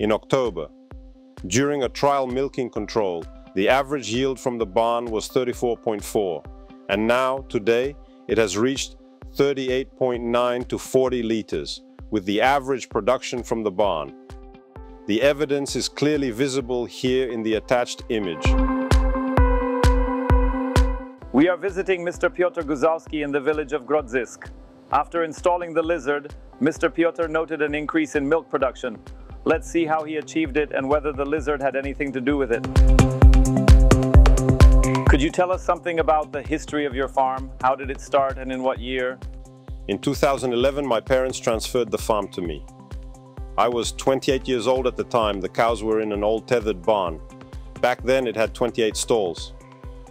in October. During a trial milking control, the average yield from the barn was 34.4, and now, today, it has reached 38.9 to 40 liters, with the average production from the barn. The evidence is clearly visible here in the attached image. We are visiting Mr. Piotr Guzowski in the village of Grodzisk. After installing the lizard, Mr. Piotr noted an increase in milk production. Let's see how he achieved it and whether the lizard had anything to do with it. Could you tell us something about the history of your farm? How did it start and in what year? In 2011, my parents transferred the farm to me. I was 28 years old at the time. The cows were in an old tethered barn. Back then it had 28 stalls.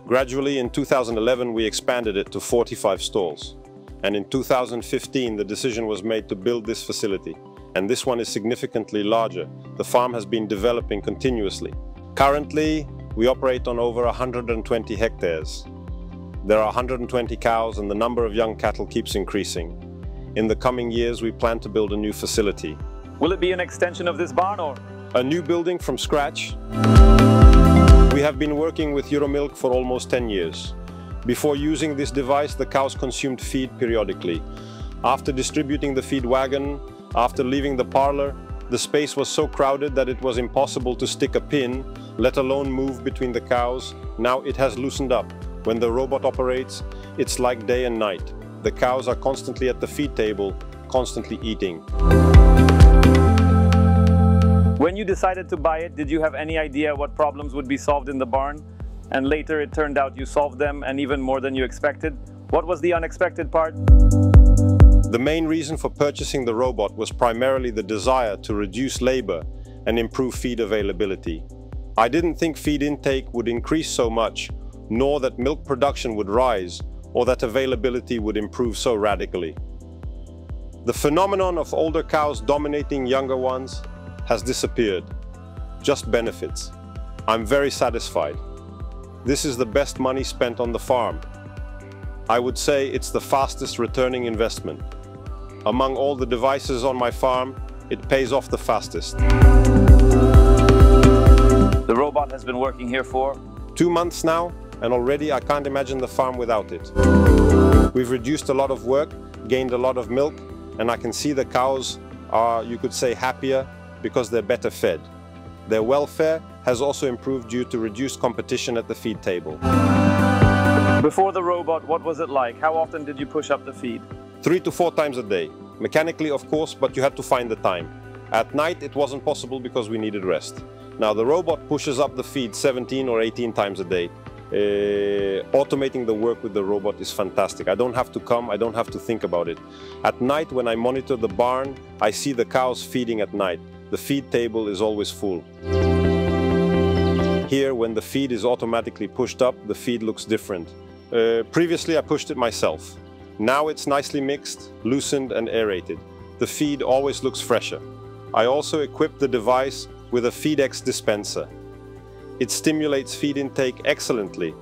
Gradually in 2011 we expanded it to 45 stalls. And in 2015 the decision was made to build this facility. And this one is significantly larger. The farm has been developing continuously. Currently we operate on over 120 hectares. There are 120 cows and the number of young cattle keeps increasing. In the coming years we plan to build a new facility. Will it be an extension of this barn or? A new building from scratch? We have been working with EUROMILK for almost 10 years. Before using this device, the cows consumed feed periodically. After distributing the feed wagon, after leaving the parlor, the space was so crowded that it was impossible to stick a pin, let alone move between the cows. Now it has loosened up. When the robot operates, it's like day and night. The cows are constantly at the feed table, constantly eating. When you decided to buy it, did you have any idea what problems would be solved in the barn? And later it turned out you solved them and even more than you expected. What was the unexpected part? The main reason for purchasing the robot was primarily the desire to reduce labor and improve feed availability. I didn't think feed intake would increase so much, nor that milk production would rise, or that availability would improve so radically. The phenomenon of older cows dominating younger ones has disappeared. Just benefits. I'm very satisfied. This is the best money spent on the farm. I would say it's the fastest returning investment. Among all the devices on my farm, it pays off the fastest. The robot has been working here for 2 months now, and already I can't imagine the farm without it. We've reduced a lot of work, gained a lot of milk, and I can see the cows are, you could say, happier because they're better fed. Their welfare has also improved due to reduced competition at the feed table. Before the robot, what was it like? How often did you push up the feed? 3 to 4 times a day. Mechanically, of course, but you had to find the time. At night, it wasn't possible because we needed rest. Now, the robot pushes up the feed 17 or 18 times a day. Automating the work with the robot is fantastic. I don't have to come, I don't have to think about it. At night, when I monitor the barn, I see the cows feeding at night. The feed table is always full. Here, when the feed is automatically pushed up, the feed looks different. Previously, I pushed it myself. Now it's nicely mixed, loosened and aerated. The feed always looks fresher. I also equipped the device with a Feedex dispenser. It stimulates feed intake excellently,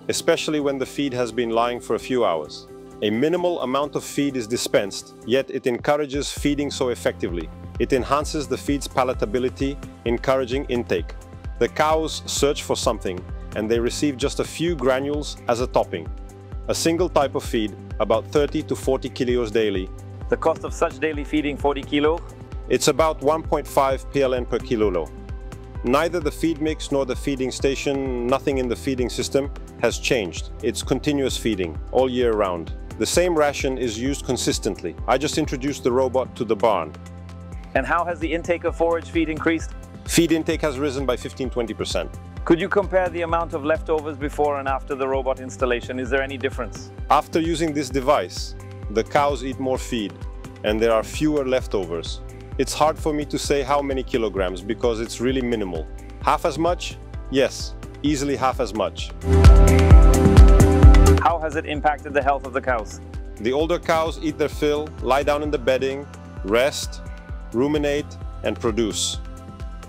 especially when the feed has been lying for a few hours. A minimal amount of feed is dispensed, yet it encourages feeding so effectively. It enhances the feed's palatability, encouraging intake. The cows search for something, and they receive just a few granules as a topping. A single type of feed, about 30 to 40 kilos daily. The cost of such daily feeding, 40 kilo? It's about 1.5 PLN per kilo. Neither the feed mix nor the feeding station, nothing in the feeding system has changed. It's continuous feeding, all year round. The same ration is used consistently. I just introduced the robot to the barn. And how has the intake of forage feed increased? Feed intake has risen by 15–20%. Could you compare the amount of leftovers before and after the robot installation? Is there any difference? After using this device, the cows eat more feed and there are fewer leftovers. It's hard for me to say how many kilograms because it's really minimal. Half as much? Yes, easily half as much. How has it impacted the health of the cows? The older cows eat their fill, lie down in the bedding, rest, ruminate and produce,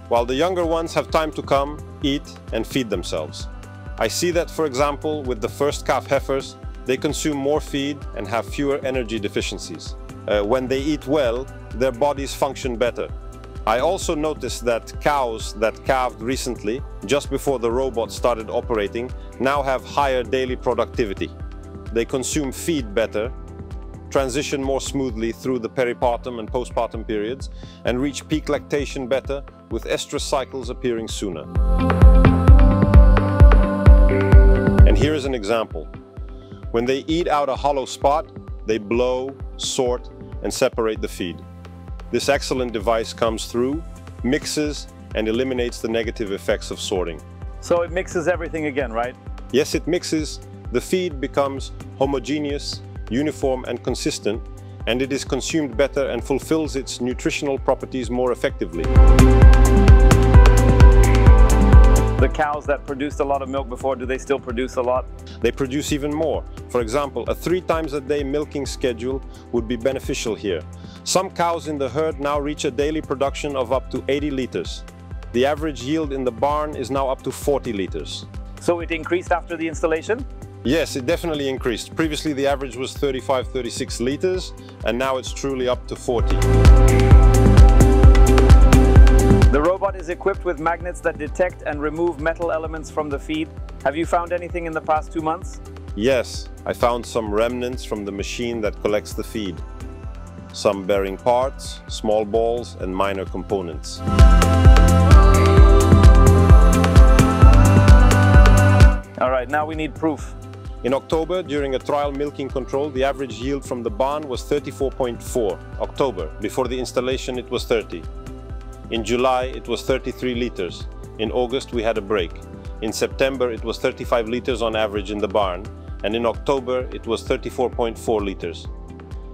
while the younger ones have time to come, eat and feed themselves. I see that, for example, with the first calf heifers, they consume more feed and have fewer energy deficiencies. When they eat well, their bodies function better. I also noticed that cows that calved recently, just before the robot started operating, now have higher daily productivity. They consume feed better, transition more smoothly through the peripartum and postpartum periods, and reach peak lactation better, with estrus cycles appearing sooner. And here is an example. When they eat out a hollow spot, they blow, sort, and separate the feed. This excellent device comes through, mixes, and eliminates the negative effects of sorting. So it mixes everything again, right? Yes, it mixes. The feed becomes homogeneous, uniform, and consistent, and it is consumed better and fulfills its nutritional properties more effectively. The cows that produced a lot of milk before, do they still produce a lot? They produce even more. For example, a 3 times a day milking schedule would be beneficial here. Some cows in the herd now reach a daily production of up to 80 liters. The average yield in the barn is now up to 40 liters. So it increased after the installation? Yes, it definitely increased. Previously the average was 35-36 liters, and now it's truly up to 40. The robot is equipped with magnets that detect and remove metal elements from the feed. Have you found anything in the past 2 months? Yes, I found some remnants from the machine that collects the feed. Some bearing parts, small balls, and minor components. All right, now we need proof. In October, during a trial milking control, the average yield from the barn was 34.4. October, before the installation, it was 30. In July, it was 33 liters. In August, we had a break. In September, it was 35 liters on average in the barn, and in October, it was 34.4 liters.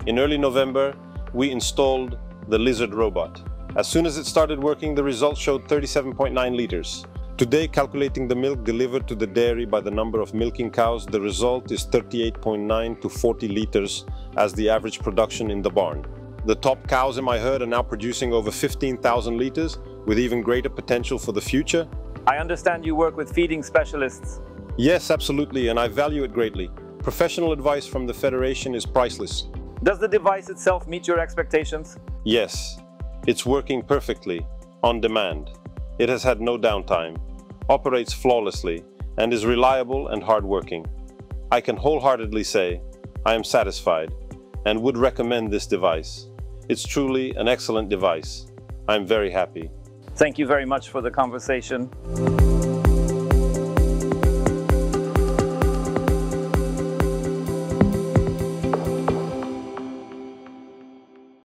In early November, we installed the lizard robot. As soon as it started working, the results showed 37.9 liters. Today, calculating the milk delivered to the dairy by the number of milking cows, the result is 38.9 to 40 liters as the average production in the barn. The top cows in my herd are now producing over 15,000 liters, with even greater potential for the future. I understand you work with feeding specialists. Yes, absolutely, and I value it greatly. Professional advice from the Federation is priceless. Does the device itself meet your expectations? Yes, it's working perfectly, on demand. It has had no downtime, operates flawlessly, and is reliable and hardworking. I can wholeheartedly say I am satisfied and would recommend this device. It's truly an excellent device. I'm very happy. Thank you very much for the conversation.